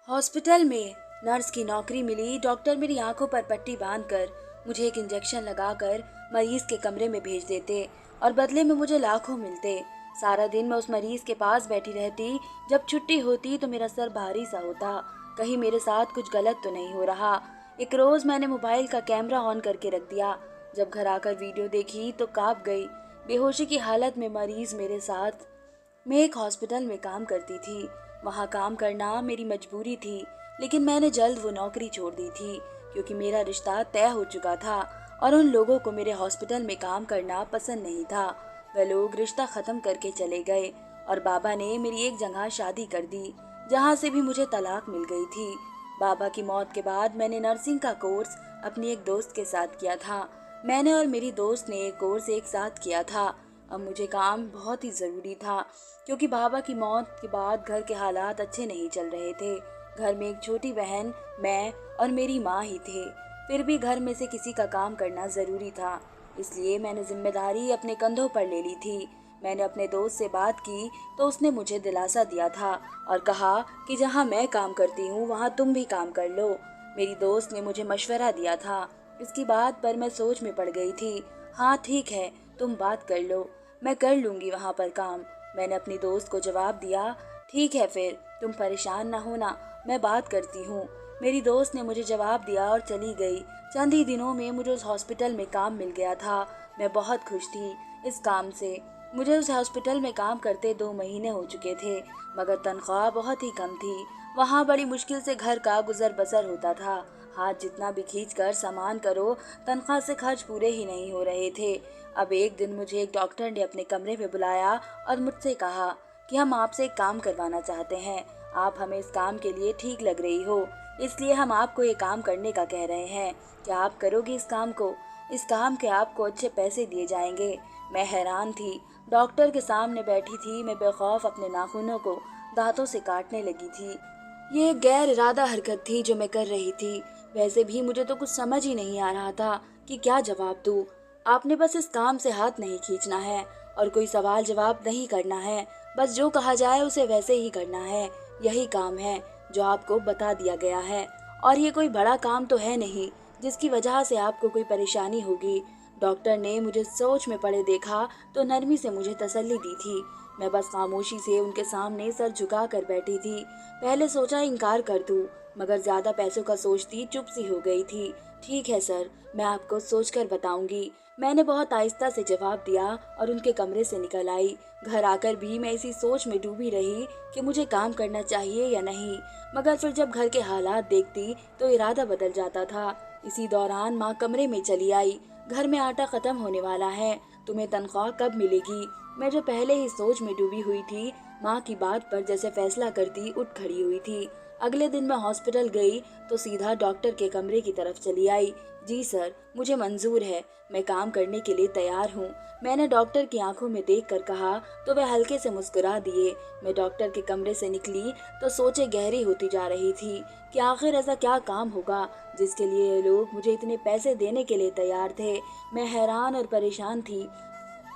Hospital में nurse की नौकरी मिली। डॉक्टर मेरी आंखों पर पट्टी बांधकर मुझे एक इंजेक्शन लगाकर मरीज के कमरे में भेज देते और बदले में मुझे लाखों मिलते। सारा दिन मैं उस मरीज के पास बैठी रहती। जब छुट्टी होती तो मेरा सर भारी सा होता, कहीं मेरे साथ कुछ गलत तो नहीं हो रहा। एक रोज मैंने मोबाइल का कैमरा ऑन करके रख दिया। जब घर आकर वीडियो देखी तो कांप गई। बेहोशी की हालत में मरीज मेरे साथ। मैं एक हॉस्पिटल में काम करती थी, वहाँ काम करना मेरी मजबूरी थी, लेकिन मैंने जल्द वो नौकरी छोड़ दी थी क्योंकि मेरा रिश्ता तय हो चुका था और उन लोगों को मेरे हॉस्पिटल में काम करना पसंद नहीं था। वे लोग रिश्ता ख़त्म करके चले गए और बाबा ने मेरी एक जगह शादी कर दी, जहाँ से भी मुझे तलाक मिल गई थी। बाबा की मौत के बाद मैंने नर्सिंग का कोर्स अपनी एक दोस्त के साथ किया था। मैंने और मेरी दोस्त ने एक कोर्स एक साथ किया था। अब मुझे काम बहुत ही ज़रूरी था क्योंकि बाबा की मौत के बाद घर के हालात अच्छे नहीं चल रहे थे। घर में एक छोटी बहन, मैं और मेरी माँ ही थे। फिर भी घर में से किसी का काम करना ज़रूरी था, इसलिए मैंने जिम्मेदारी अपने कंधों पर ले ली थी। मैंने अपने दोस्त से बात की तो उसने मुझे दिलासा दिया था और कहा कि जहाँ मैं काम करती हूँ वहाँ तुम भी काम कर लो। मेरी दोस्त ने मुझे मशवरा दिया था। इसकी बात पर मैं सोच में पड़ गई थी। हाँ ठीक है, तुम बात कर लो, मैं कर लूँगी वहाँ पर काम। मैंने अपनी दोस्त को जवाब दिया, ठीक है फिर तुम परेशान ना होना, मैं बात करती हूँ। मेरी दोस्त ने मुझे जवाब दिया और चली गई। चंद ही दिनों में मुझे उस हॉस्पिटल में काम मिल गया था। मैं बहुत खुश थी इस काम से। मुझे उस हॉस्पिटल में काम करते 2 महीने हो चुके थे, मगर तनख्वाह बहुत ही कम थी। वहाँ बड़ी मुश्किल से घर का गुजर बसर होता था। हाथ जितना भी खींच कर सामान करो, तनख्वाह से खर्च पूरे ही नहीं हो रहे थे। अब एक दिन मुझे एक डॉक्टर ने अपने कमरे में बुलाया और मुझसे कहा कि हम आपसे एक काम करवाना चाहते हैं। आप हमें इस काम के लिए ठीक लग रही हो, इसलिए हम आपको ये काम करने का कह रहे हैं। क्या आप करोगे इस काम को? इस काम के आपको अच्छे पैसे दिए जाएंगे। मैं हैरान थी। डॉक्टर के सामने बैठी थी। मैं बेखौफ अपने नाखूनों को दांतों से काटने लगी थी। ये एक गैर इरादा हरकत थी जो मैं कर रही थी। वैसे भी मुझे तो कुछ समझ ही नहीं आ रहा था कि क्या जवाब दूँ। आपने बस इस काम से हाथ नहीं खींचना है और कोई सवाल जवाब नहीं करना है। बस जो कहा जाए उसे वैसे ही करना है। यही काम है जो आपको बता दिया गया है और ये कोई बड़ा काम तो है नहीं जिसकी वजह से आपको कोई परेशानी होगी। डॉक्टर ने मुझे सोच में पड़े देखा तो नरमी से मुझे तसल्ली दी थी। मैं बस खामोशी से उनके सामने सर झुका कर बैठी थी। पहले सोचा इनकार कर दूं, मगर ज्यादा पैसों का सोचती चुप सी हो गई थी। ठीक है सर, मैं आपको सोचकर बताऊंगी, मैंने बहुत आहिस्ता से जवाब दिया और उनके कमरे से निकल आई। घर आकर भी मैं इसी सोच में डूबी रही कि मुझे काम करना चाहिए या नहीं, मगर फिर जब घर के हालात देखती तो इरादा बदल जाता था। इसी दौरान माँ कमरे में चली आई। घर में आटा खत्म होने वाला है, तुम्हें तनख्वाह कब मिलेगी? मैं जो पहले ही सोच में डूबी हुई थी, माँ की बात पर जैसे फैसला करती उठ खड़ी हुई थी। अगले दिन मैं हॉस्पिटल गई तो सीधा डॉक्टर के कमरे की तरफ चली आई। जी सर, मुझे मंजूर है, मैं काम करने के लिए तैयार हूँ, मैंने डॉक्टर की आंखों में देखकर कहा तो वह हल्के से मुस्कुरा दिए। मैं डॉक्टर के कमरे से निकली तो सोचे गहरी होती जा रही थी कि आखिर ऐसा क्या काम होगा जिसके लिए ये लोग मुझे इतने पैसे देने के लिए तैयार थे। मैं हैरान और परेशान थी,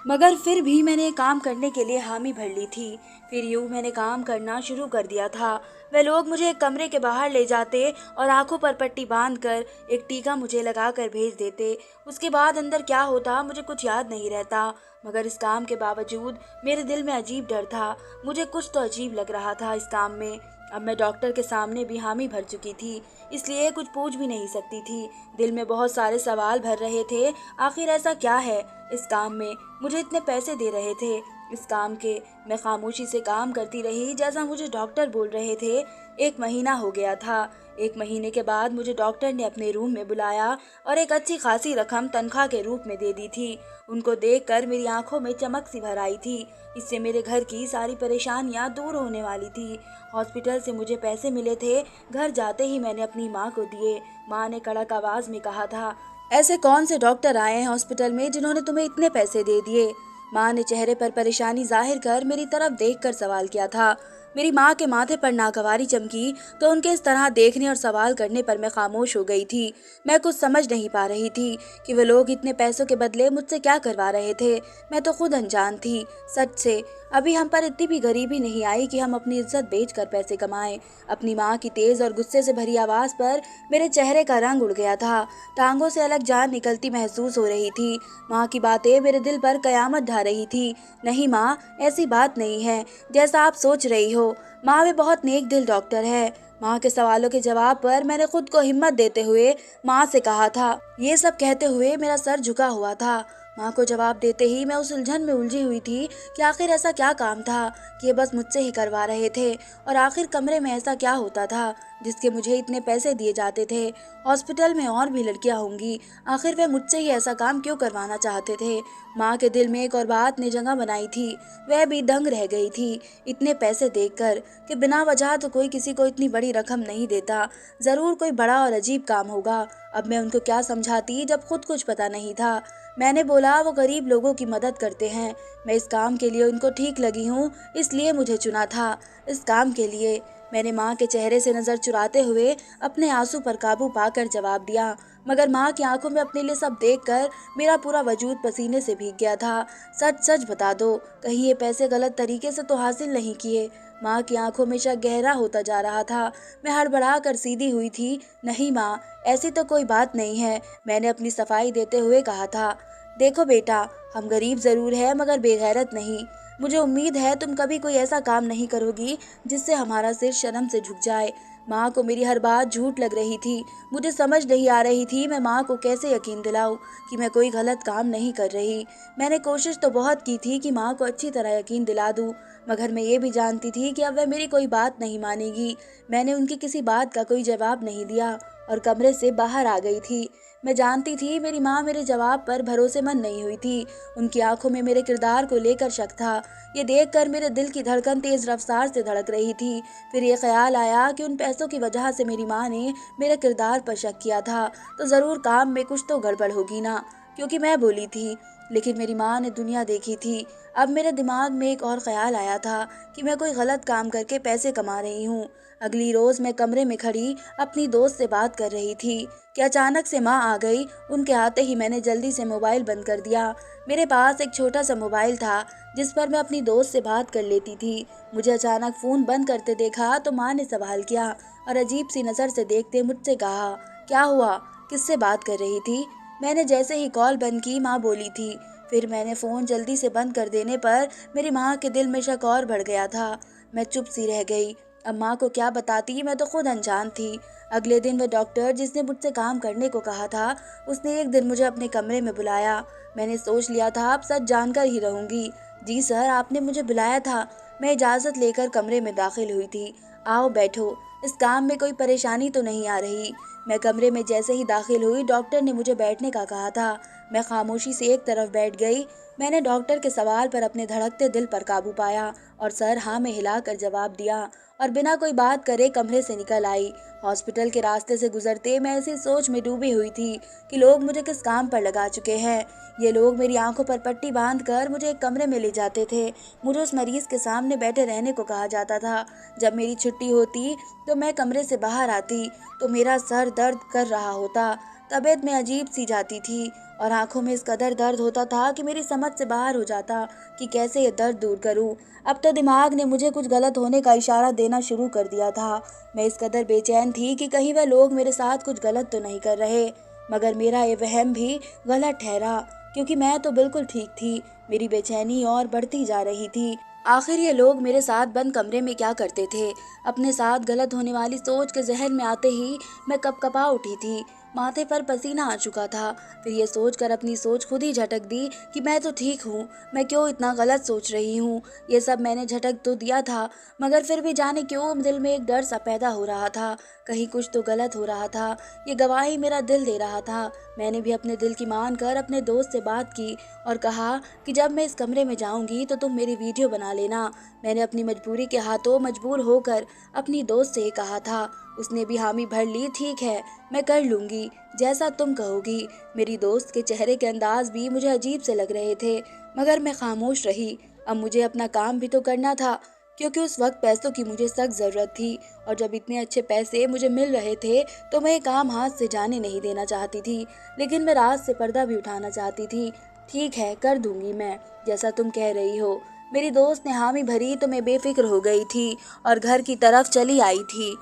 मगर फिर भी मैंने काम करने के लिए हामी भर ली थी। फिर यूं मैंने काम करना शुरू कर दिया था। वे लोग मुझे एक कमरे के बाहर ले जाते और आंखों पर पट्टी बांधकर एक टीका मुझे लगाकर भेज देते। उसके बाद अंदर क्या होता मुझे कुछ याद नहीं रहता, मगर इस काम के बावजूद मेरे दिल में अजीब डर था। मुझे कुछ तो अजीब लग रहा था इस काम में। अब मैं डॉक्टर के सामने भी हामी भर चुकी थी, इसलिए कुछ पूछ भी नहीं सकती थी। दिल में बहुत सारे सवाल भर रहे थे। आखिर ऐसा क्या है इस काम में? मुझे इतने पैसे दे रहे थे इस काम के। मैं खामोशी से काम करती रही जैसा मुझे डॉक्टर बोल रहे थे। 1 महीना हो गया था। 1 महीने के बाद मुझे डॉक्टर ने अपने रूम में बुलाया और एक अच्छी खासी रकम तनख्वाह के रूप में दे दी थी। उनको देखकर मेरी आंखों में चमक सी भर आई थी। इससे मेरे घर की सारी परेशानियां दूर होने वाली थी। हॉस्पिटल से मुझे पैसे मिले थे। घर जाते ही मैंने अपनी माँ को दिए। माँ ने कड़क आवाज में कहा था, ऐसे कौन से डॉक्टर आए हैं हॉस्पिटल में जिन्होंने तुम्हें इतने पैसे दे दिए? माँ ने चेहरे पर परेशानी जाहिर कर मेरी तरफ देखकर सवाल किया था। मेरी माँ के माथे पर नागवारी चमकी तो उनके इस तरह देखने और सवाल करने पर मैं खामोश हो गई थी। मैं कुछ समझ नहीं पा रही थी कि वे लोग इतने पैसों के बदले मुझसे क्या करवा रहे थे। मैं तो खुद अनजान थी। सच से अभी हम पर इतनी भी गरीबी नहीं आई कि हम अपनी इज्जत बेचकर पैसे कमाएं। अपनी माँ की तेज और गुस्से से भरी आवाज पर मेरे चेहरे का रंग उड़ गया था। टांगों से अलग जान निकलती महसूस हो रही थी। माँ की बातें मेरे दिल पर कयामत ढा रही थी। नहीं माँ, ऐसी बात नहीं है जैसा आप सोच रही हो। माँ वे बहुत नेक दिल डॉक्टर है। माँ के सवालों के जवाब पर मैंने खुद को हिम्मत देते हुए माँ से कहा था। ये सब कहते हुए मेरा सर झुका हुआ था। माँ को जवाब देते ही मैं उस उलझन में उलझी हुई थी कि आखिर ऐसा क्या काम था कि ये बस मुझसे ही करवा रहे थे, और आखिर कमरे में ऐसा क्या होता था जिसके मुझे इतने पैसे दिए जाते थे। हॉस्पिटल में और भी लड़कियां होंगी, आखिर वे मुझसे ही ऐसा काम क्यों करवाना चाहते थे। माँ के दिल में एक और बात ने जगह बनाई थी। वह भी दंग रह गई थी इतने पैसे देखकर कि बिना वजह तो कोई किसी को इतनी बड़ी रकम नहीं देता। जरूर कोई बड़ा और अजीब काम होगा। अब मैं उनको क्या समझाती जब खुद कुछ पता नहीं था। मैंने बोला वो गरीब लोगों की मदद करते हैं। मैं इस काम के लिए उनको ठीक लगी हूँ, इसलिए मुझे चुना था। इस काम के लिए। मैंने माँ के चेहरे से नजर चुराते हुए अपने आंसू पर काबू पाकर जवाब दिया, मगर माँ की आंखों में अपने लिए सब देखकर मेरा पूरा वजूद पसीने से भीग गया था। सच सच बता दो, कहीं ये पैसे गलत तरीके से तो हासिल नहीं किए। माँ की आंखों में शक गहरा होता जा रहा था। मैं हड़बड़ा कर सीधी हुई थी। नहीं माँ, ऐसी तो कोई बात नहीं है। मैंने अपनी सफाई देते हुए कहा था। देखो बेटा, हम गरीब जरूर है मगर बेगैरत नहीं। मुझे उम्मीद है तुम कभी कोई ऐसा काम नहीं करोगी जिससे हमारा सिर शर्म से झुक जाए। माँ को मेरी हर बात झूठ लग रही थी। मुझे समझ नहीं आ रही थी मैं माँ को कैसे यकीन दिलाऊं कि मैं कोई गलत काम नहीं कर रही। मैंने कोशिश तो बहुत की थी कि माँ को अच्छी तरह यकीन दिला दूं, मगर मैं ये भी जानती थी कि अब वह मेरी कोई बात नहीं मानेगी। मैंने उनकी किसी बात का कोई जवाब नहीं दिया और कमरे से बाहर आ गई थी। मैं जानती थी मेरी माँ मेरे जवाब पर भरोसेमंद नहीं हुई थी। उनकी आंखों में मेरे किरदार को लेकर शक था। ये देखकर मेरे दिल की धड़कन तेज रफ्तार से धड़क रही थी। फिर ये ख्याल आया कि उन पैसों की वजह से मेरी माँ ने मेरे किरदार पर शक किया था, तो ज़रूर काम में कुछ तो गड़बड़ होगी ना, क्योंकि मैं बोली थी। लेकिन मेरी माँ ने दुनिया देखी थी। अब मेरे दिमाग में एक और ख्याल आया था कि मैं कोई गलत काम करके पैसे कमा रही हूँ। अगली रोज मैं कमरे में खड़ी अपनी दोस्त से बात कर रही थी कि अचानक से माँ आ गई। उनके आते ही मैंने जल्दी से मोबाइल बंद कर दिया। मेरे पास एक छोटा सा मोबाइल था जिस पर मैं अपनी दोस्त से बात कर लेती थी। मुझे अचानक फोन बंद करते देखा तो माँ ने सवाल किया और अजीब सी नजर से देखते मुझसे कहा, क्या हुआ, किससे बात कर रही थी। मैंने जैसे ही कॉल बंद की माँ बोली थी। फिर मैंने फोन जल्दी से बंद कर देने पर मेरी माँ के दिल में शक और बढ़ गया था। मैं चुप सी रह गई। अब माँ को क्या बताती, मैं तो खुद अनजान थी। अगले दिन वह डॉक्टर जिसने मुझसे काम करने को कहा था, उसने एक दिन मुझे अपने कमरे में बुलाया। मैंने सोच लिया था अब सच जानकर ही रहूंगी। जी सर, आपने मुझे बुलाया था। मैं इजाज़त लेकर कमरे में दाखिल हुई थी। आओ बैठो, इस काम में कोई परेशानी तो नहीं आ रही। मैं कमरे में जैसे ही दाखिल हुई डॉक्टर ने मुझे बैठने का कहा था। मैं खामोशी से एक तरफ बैठ गई। मैंने डॉक्टर के सवाल पर अपने धड़कते दिल पर काबू पाया और सर हाँ में हिलाकर जवाब दिया और बिना कोई बात करे कमरे से निकल आई। हॉस्पिटल के रास्ते से गुजरते मैं ऐसी सोच में डूबी हुई थी कि लोग मुझे किस काम पर लगा चुके हैं। ये लोग मेरी आंखों पर पट्टी बांधकर मुझे एक कमरे में ले जाते थे। मुझे उस मरीज के सामने बैठे रहने को कहा जाता था। जब मेरी छुट्टी होती तो मैं कमरे से बाहर आती तो मेरा सर दर्द कर रहा होता। तबीयत में अजीब सी जाती थी और आंखों में इस कदर दर्द होता था कि मेरी समझ से बाहर हो जाता कि कैसे ये दर्द दूर करूं। अब तो दिमाग ने मुझे कुछ गलत होने का इशारा देना शुरू कर दिया था। मैं इस कदर बेचैन थी कि कहीं वह लोग मेरे साथ कुछ गलत तो नहीं कर रहे, मगर मेरा ये वहम भी गलत ठहरा क्योंकि मैं तो बिल्कुल ठीक थी। मेरी बेचैनी और बढ़ती जा रही थी। आखिर ये लोग मेरे साथ बंद कमरे में क्या करते थे। अपने साथ गलत होने वाली सोच के जहन में आते ही मैं कपकपा उठी थी। माथे पर पसीना आ चुका था। फिर ये सोचकर अपनी सोच खुद ही झटक दी कि मैं तो ठीक हूँ, मैं क्यों इतना गलत सोच रही हूँ। ये सब मैंने झटक तो दिया था, मगर फिर भी जाने क्यों दिल में एक डर सा पैदा हो रहा था। कहीं कुछ तो गलत हो रहा था। ये गवाही मेरा दिल दे रहा था। मैंने भी अपने दिल की मानकर अपने दोस्त से बात की और कहा कि जब मैं इस कमरे में जाऊंगी तो तुम मेरी वीडियो बना लेना। मैंने अपनी मजबूरी के हाथों मजबूर होकर अपनी दोस्त से कहा था। उसने भी हामी भर ली। ठीक है, मैं कर लूंगी, जैसा तुम कहोगी। मेरी दोस्त के चेहरे के अंदाज भी मुझे अजीब से लग रहे थे, मगर मैं खामोश रही। अब मुझे अपना काम भी तो करना था। क्योंकि उस वक्त पैसों की मुझे सख्त ज़रूरत थी और जब इतने अच्छे पैसे मुझे मिल रहे थे तो मैं ये काम हाथ से जाने नहीं देना चाहती थी, लेकिन मैं रात से पर्दा भी उठाना चाहती थी। ठीक है, कर दूंगी मैं, जैसा तुम कह रही हो। मेरी दोस्त ने हामी भरी तो मैं बेफिक्र हो गई थी और घर की तरफ चली आई थी।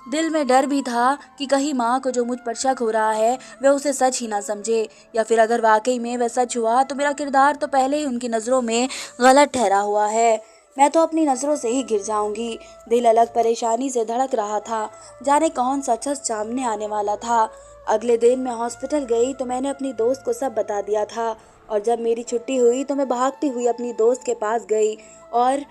दिल में डर भी था कि कहीं माँ को जो मुझ पर शक हो रहा है वह उसे सच ही ना समझे, या फिर अगर वाकई में वह सच हुआ तो मेरा किरदार तो पहले ही उनकी नज़रों में गलत ठहरा हुआ है। मैं तो अपनी नज़रों से ही गिर जाऊंगी। दिल अलग परेशानी से धड़क रहा था, जाने कौन सा सच सामने आने वाला था। अगले दिन मैं हॉस्पिटल गई तो मैंने अपनी दोस्त को सब बता दिया था, और जब मेरी छुट्टी हुई तो मैं भागती हुई अपनी दोस्त के पास गई और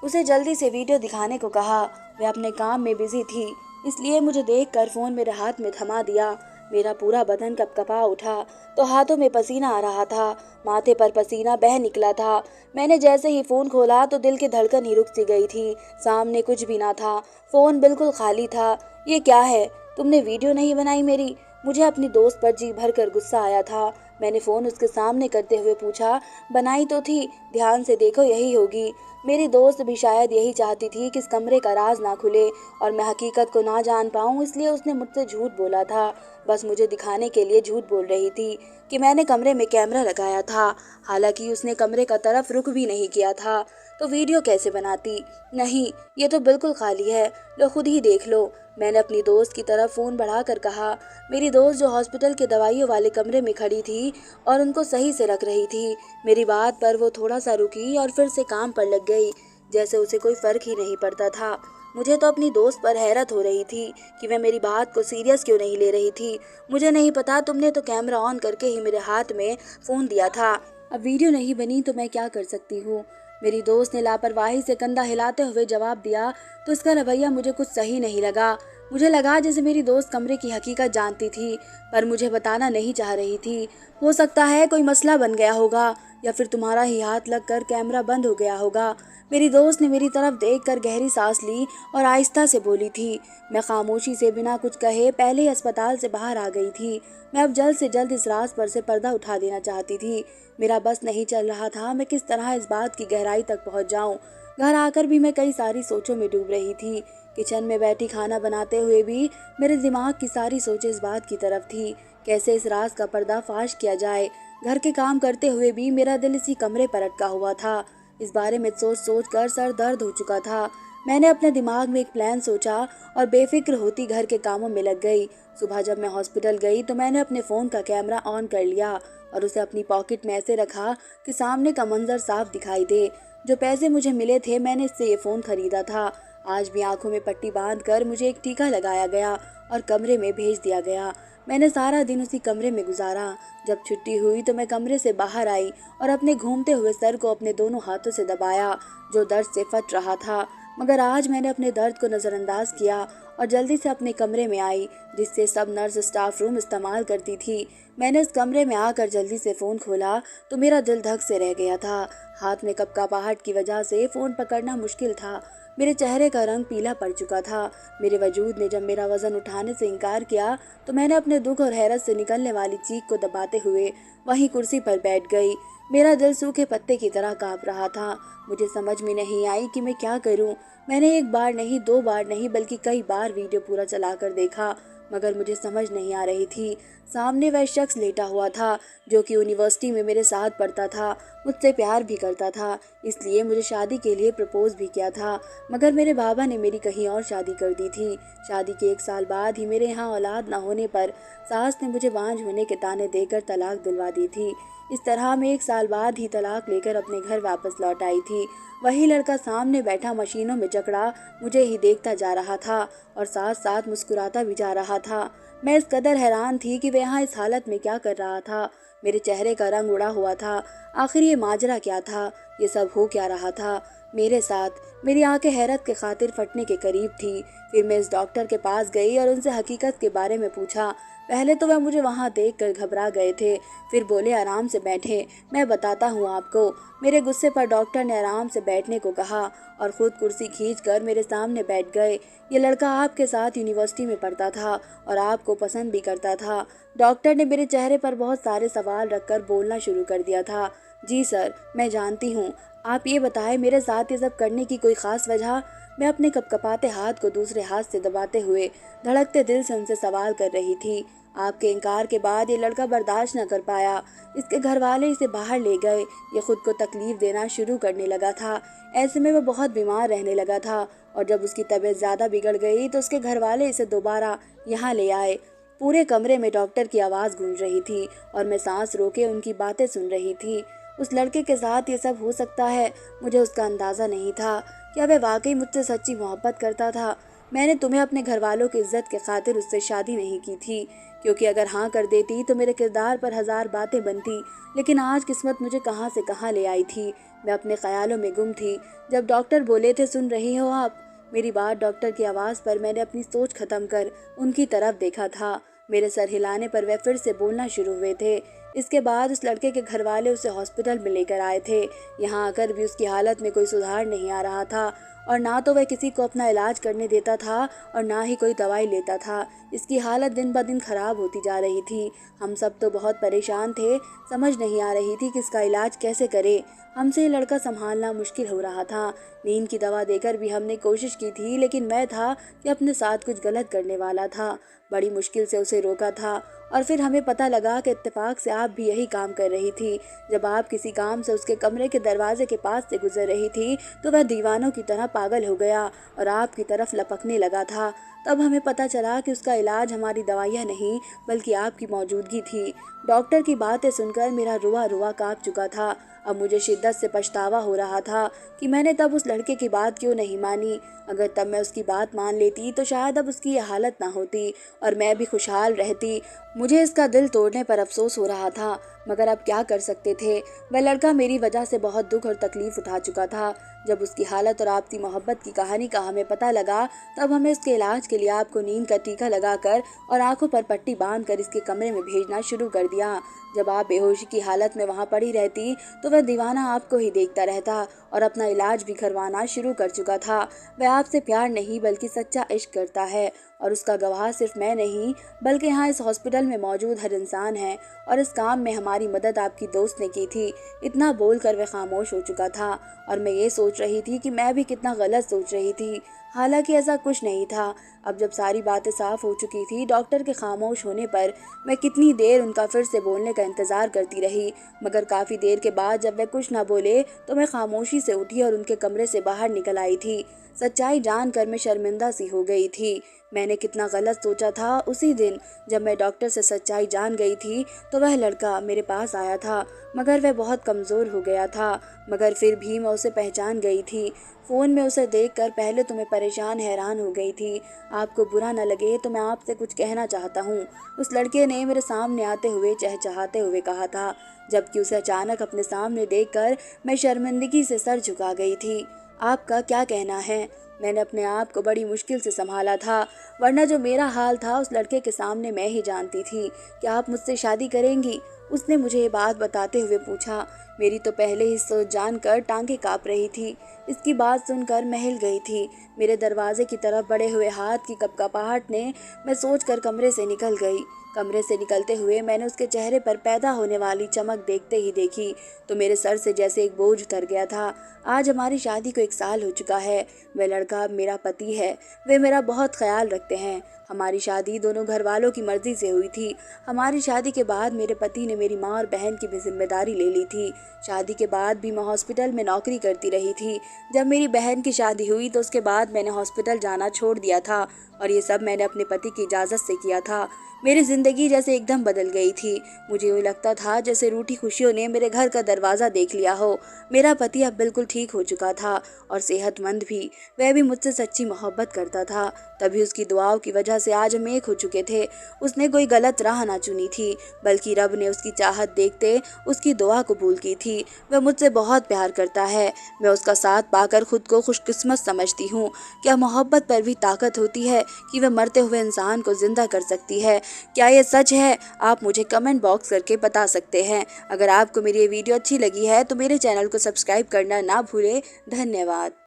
उसे जल्दी से वीडियो दिखाने को कहा। वह अपने काम में बिजी थी, इसलिए मुझे देखकर फ़ोन मेरे हाथ में थमा दिया। मेरा पूरा बदन कपकपा उठा तो हाथों में पसीना आ रहा था, माथे पर पसीना बह निकला था। मैंने जैसे ही फ़ोन खोला तो दिल की धड़कन ही रुक सी गई थी। सामने कुछ भी ना था, फ़ोन बिल्कुल खाली था। ये क्या है, तुमने वीडियो नहीं बनाई मेरी? मुझे अपनी दोस्त पर जी भर कर गुस्सा आया था। मैंने फ़ोन उसके सामने करते हुए पूछा, बनाई तो थी, ध्यान से देखो यही होगी। मेरी दोस्त भी शायद यही चाहती थी कि इस कमरे का राज ना खुले और मैं हकीकत को ना जान पाऊं, इसलिए उसने मुझसे झूठ बोला था। बस मुझे दिखाने के लिए झूठ बोल रही थी कि मैंने कमरे में कैमरा लगाया था। हालांकि उसने कमरे का तरफ रुख भी नहीं किया था, तो वीडियो कैसे बनाती? नहीं, ये तो बिल्कुल खाली है, लो खुद ही देख लो। मैंने अपनी दोस्त की तरफ फ़ोन बढ़ाकर कहा। मेरी दोस्त जो हॉस्पिटल के दवाइयों वाले कमरे में खड़ी थी और उनको सही से रख रही थी। मेरी बात पर वो थोड़ा सा रुकी और फिर से काम पर लग गई, जैसे उसे कोई फ़र्क ही नहीं पड़ता था। मुझे तो अपनी दोस्त पर हैरत हो रही थी कि वह मेरी बात को सीरियस क्यों नहीं ले रही थी। मुझे नहीं पता, तुमने तो कैमरा ऑन करके ही मेरे हाथ में फ़ोन दिया था। अब वीडियो नहीं बनी तो मैं क्या कर सकती हूँ? मेरी दोस्त ने लापरवाही से कंधा हिलाते हुए जवाब दिया। तो इसका रवैया मुझे कुछ सही नहीं लगा। मुझे लगा जैसे मेरी दोस्त कमरे की हकीकत जानती थी पर मुझे बताना नहीं चाह रही थी। हो सकता है कोई मसला बन गया होगा या फिर तुम्हारा ही हाथ लगकर कैमरा बंद हो गया होगा। मेरी दोस्त ने मेरी तरफ देखकर गहरी सांस ली और आहिस्ता से बोली थी। मैं खामोशी से बिना कुछ कहे पहले ही अस्पताल से बाहर आ गई थी। मैं अब जल्द से जल्द इस राज पर से पर्दा उठा देना चाहती थी। मेरा बस नहीं चल रहा था मैं किस तरह इस बात की गहराई तक पहुंच जाऊं। घर आकर भी मैं कई सारी सोचों में डूब रही थी। किचन में बैठी खाना बनाते हुए भी मेरे दिमाग की सारी सोचें इस बात की तरफ थी, कैसे इस राज का पर्दाफाश किया जाए। घर के काम करते हुए भी मेरा दिल इसी कमरे पर अटका हुआ था। इस बारे में सोच सोच कर सर दर्द हो चुका था। मैंने अपने दिमाग में एक प्लान सोचा और बेफिक्र होती घर के कामों में लग गई। सुबह जब मैं हॉस्पिटल गई तो मैंने अपने फ़ोन का कैमरा ऑन कर लिया और उसे अपनी पॉकेट में ऐसे रखा कि सामने का मंजर साफ दिखाई दे। जो पैसे मुझे मिले थे मैंने इससे ये फ़ोन खरीदा था। आज भी आंखों में पट्टी बांधकर मुझे एक टीका लगाया गया और कमरे में भेज दिया गया। मैंने सारा दिन उसी कमरे में गुजारा। जब छुट्टी हुई तो मैं कमरे से बाहर आई और अपने घूमते हुए सर को अपने दोनों हाथों से दबाया, जो दर्द से फट रहा था। मगर आज मैंने अपने दर्द को नज़रअंदाज किया और जल्दी से अपने कमरे में आई, जिससे सब नर्स स्टाफ रूम इस्तेमाल करती थी। मैंने इस कमरे में आकर जल्दी से फ़ोन खोला तो मेरा दिल धक से रह गया था। हाथ में कपकपाहट की वजह से फ़ोन पकड़ना मुश्किल था। मेरे चेहरे का रंग पीला पड़ चुका था। मेरे वजूद ने जब मेरा वजन उठाने से इनकार किया तो मैंने अपने दुख और हैरत से निकलने वाली चीख को दबाते हुए वहीं कुर्सी पर बैठ गई। मेरा दिल सूखे पत्ते की तरह कांप रहा था। मुझे समझ में नहीं आई कि मैं क्या करूं। मैंने एक बार नहीं, दो बार नहीं, बल्कि कई बार वीडियो पूरा चलाकर देखा, मगर मुझे समझ नहीं आ रही थी। सामने वह शख्स लेटा हुआ था जो कि यूनिवर्सिटी में मेरे साथ पढ़ता था, मुझसे प्यार भी करता था, इसलिए मुझे शादी के लिए प्रपोज भी किया था। मगर मेरे बाबा ने मेरी कहीं और शादी कर दी थी। शादी के 1 साल बाद ही मेरे यहाँ औलाद न होने पर सास ने मुझे बांझ होने के ताने देकर तलाक दिलवा दी थी। इस तरह मैं 1 साल बाद ही तलाक लेकर अपने घर वापस लौट आई थी। वही लड़का सामने बैठा मशीनों में जकड़ा मुझे ही देखता जा रहा था और साथ साथ मुस्कुराता भी जा रहा था। मैं इस कदर हैरान थी कि वह यहाँ इस हालत में क्या कर रहा था। मेरे चेहरे का रंग उड़ा हुआ था। आखिर ये माजरा क्या था? ये सब हो क्या रहा था मेरे साथ? मेरी आंखें हैरत के खातिर फटने के करीब थी। फिर मैं इस डॉक्टर के पास गई और उनसे हकीकत के बारे में पूछा। पहले तो वह मुझे वहाँ देखकर घबरा गए थे, फिर बोले आराम से बैठे, मैं बताता हूँ आपको। मेरे गुस्से पर डॉक्टर ने आराम से बैठने को कहा और खुद कुर्सी खींचकर मेरे सामने बैठ गए। ये लड़का आपके साथ यूनिवर्सिटी में पढ़ता था और आपको पसंद भी करता था। डॉक्टर ने मेरे चेहरे पर बहुत सारे सवाल रखकर बोलना शुरू कर दिया था। जी सर, मैं जानती हूँ आप ये बताएं, मेरे साथ ये सब करने की कोई ख़ास वजह? मैं अपने कपकपाते हाथ को दूसरे हाथ से दबाते हुए धड़कते दिल से उनसे सवाल कर रही थी। आपके इनकार के बाद ये लड़का बर्दाश्त न कर पाया। इसके घर वाले इसे बाहर ले गए। ये खुद को तकलीफ देना शुरू करने लगा था। ऐसे में वो बहुत बीमार रहने लगा था और जब उसकी तबीयत ज़्यादा बिगड़ गई तो उसके घर वाले इसे दोबारा यहाँ ले आए। पूरे कमरे में डॉक्टर की आवाज़ गूंज रही थी और मैं सांस रोके उनकी बातें सुन रही थी। उस लड़के के साथ ये सब हो सकता है, मुझे उसका अंदाज़ा नहीं था। क्या वह वाकई मुझसे सच्ची मोहब्बत करता था? मैंने तुम्हें अपने घर वालों की इज्जत के खातिर उससे शादी नहीं की थी, क्योंकि अगर हाँ कर देती तो मेरे किरदार पर हज़ार बातें बनती। लेकिन आज किस्मत मुझे कहाँ से कहाँ ले आई थी। मैं अपने ख्यालों में गुम थी जब डॉक्टर बोले थे, सुन रही हो आप? मेरी बात डॉक्टर की आवाज़ पर मैंने अपनी सोच ख़त्म कर उनकी तरफ देखा था। मेरे सर हिलाने पर वे फिर से बोलना शुरू हुए थे। इसके बाद उस लड़के के घर वाले उसे हॉस्पिटल में लेकर आए थे। यहाँ आकर भी उसकी हालत में कोई सुधार नहीं आ रहा था और ना तो वह किसी को अपना इलाज करने देता था और ना ही कोई दवाई लेता था। इसकी हालत दिन ब दिन खराब होती जा रही थी। हम सब तो बहुत परेशान थे, समझ नहीं आ रही थी कि इसका इलाज कैसे करें। हमसे ये लड़का संभालना मुश्किल हो रहा था। नींद की दवा देकर भी हमने कोशिश की थी, लेकिन मैं था कि अपने साथ कुछ गलत करने वाला था। बड़ी मुश्किल से उसे रोका था और फिर हमें पता लगा कि इत्तेफाक से आप भी यही काम कर रही थी। जब आप किसी काम से उसके कमरे के दरवाजे के पास से गुजर रही थी तो वह दीवानों की तरह पागल हो गया और आपकी तरफ लपकने लगा था। तब हमें पता चला कि उसका इलाज हमारी दवाइयाँ नहीं बल्कि आपकी मौजूदगी थी। डॉक्टर की बातें सुनकर मेरा रुआ रुआ काँप चुका था। अब मुझे शिद्दत से पछतावा हो रहा था कि मैंने तब उस लड़के की बात क्यों नहीं मानी। अगर तब मैं उसकी बात मान लेती तो शायद अब उसकी यह हालत ना होती और मैं भी खुशहाल रहती। मुझे इसका दिल तोड़ने पर अफसोस हो रहा था, मगर अब क्या कर सकते थे। वह लड़का मेरी वजह से बहुत दुख और तकलीफ उठा चुका था। जब उसकी हालत और आपसी मोहब्बत की कहानी का हमें पता लगा, तब हमें उसके इलाज के लिए आपको नींद का टीका लगाकर और आंखों पर पट्टी बांधकर इसके कमरे में भेजना शुरू कर दिया। जब आप बेहोशी की हालत में वहाँ पड़ी रहती तो वह दीवाना आपको ही देखता रहता और अपना इलाज भी करवाना शुरू कर चुका था। वह आपसे प्यार नहीं बल्कि सच्चा इश्क करता है और उसका गवाह सिर्फ मैं नहीं बल्कि यहाँ इस हॉस्पिटल में मौजूद हर इंसान है। और इस काम में हमारी मदद आपकी दोस्त ने की थी। इतना बोलकर वह खामोश हो चुका था और मैं ये सोच रही थी कि मैं भी कितना गलत सोच रही थी। हालांकि ऐसा कुछ नहीं था। अब जब सारी बातें साफ हो चुकी थी, डॉक्टर के खामोश होने पर मैं कितनी देर उनका फिर से बोलने का इंतज़ार करती रही, मगर काफ़ी देर के बाद जब वे कुछ ना बोले तो मैं खामोशी से उठी और उनके कमरे से बाहर निकल आई थी। सच्चाई जानकर मैं शर्मिंदा सी हो गई थी। मैंने कितना गलत सोचा था। उसी दिन जब मैं डॉक्टर से सच्चाई जान गई थी तो वह लड़का मेरे पास आया था, मगर वह बहुत कमज़ोर हो गया था। मगर फिर भी मैं उसे पहचान गई थी। फ़ोन में उसे देखकर पहले तो मैं परेशान हैरान हो गई थी। आपको बुरा न लगे तो मैं आपसे कुछ कहना चाहता हूँ, उस लड़के ने मेरे सामने आते हुए चहचहाते हुए कहा था, जबकि उसे अचानक अपने सामने देखकर मैं शर्मिंदगी से सर झुका गई थी। आपका क्या कहना है? मैंने अपने आप को बड़ी मुश्किल से संभाला था, वरना जो मेरा हाल था उस लड़के के सामने मैं ही जानती थी। क्या आप मुझसे शादी करेंगी? उसने मुझे ये बात बताते हुए पूछा। मेरी तो पहले ही सोच जानकर टांगें काँप रही थी। इसकी बात सुनकर मैं हिल गई थी। मेरे दरवाजे की तरफ बढ़े हुए हाथ की कपकपाहट ने मैं सोचकर कमरे से निकल गई। कमरे से निकलते हुए मैंने उसके चेहरे पर पैदा होने वाली चमक देखते ही देखी तो मेरे सर से जैसे एक बोझ उतर गया था। आज हमारी शादी को 1 साल हो चुका है। वह लड़का अब मेरा पति है। वे मेरा बहुत ख्याल रखते हैं। हमारी शादी दोनों घर वालों की मर्जी से हुई थी। हमारी शादी के बाद मेरे पति ने मेरी माँ और बहन की भी जिम्मेदारी ले ली थी। शादी के बाद भी मैं हॉस्पिटल में नौकरी करती रही थी। जब मेरी बहन की शादी हुई तो उसके बाद मैंने हॉस्पिटल जाना छोड़ दिया था और ये सब मैंने अपने पति की इजाज़त से किया था। मेरी ज़िंदगी जैसे एकदम बदल गई थी। मुझे यूँ लगता था जैसे रूठी खुशियों ने मेरे घर का दरवाज़ा देख लिया हो। मेरा पति अब बिल्कुल ठीक हो चुका था और सेहतमंद भी। वह भी मुझसे सच्ची मोहब्बत करता था। तभी उसकी दुआओं की वजह से आज हम एक हो चुके थे। उसने कोई गलत राह ना चुनी थी, बल्कि रब ने उसकी चाहत देखते उसकी दुआ कबूल की थी। वह मुझसे बहुत प्यार करता है। मैं उसका साथ पाकर खुद को खुशकिस्मत समझती हूँ। क्या मोहब्बत पर भी ताकत होती है कि वह मरते हुए इंसान को जिंदा कर सकती है? क्या ये सच है? आप मुझे कमेंट बॉक्स करके बता सकते हैं। अगर आपको मेरी ये वीडियो अच्छी लगी है तो मेरे चैनल को सब्सक्राइब करना ना भूलें। धन्यवाद।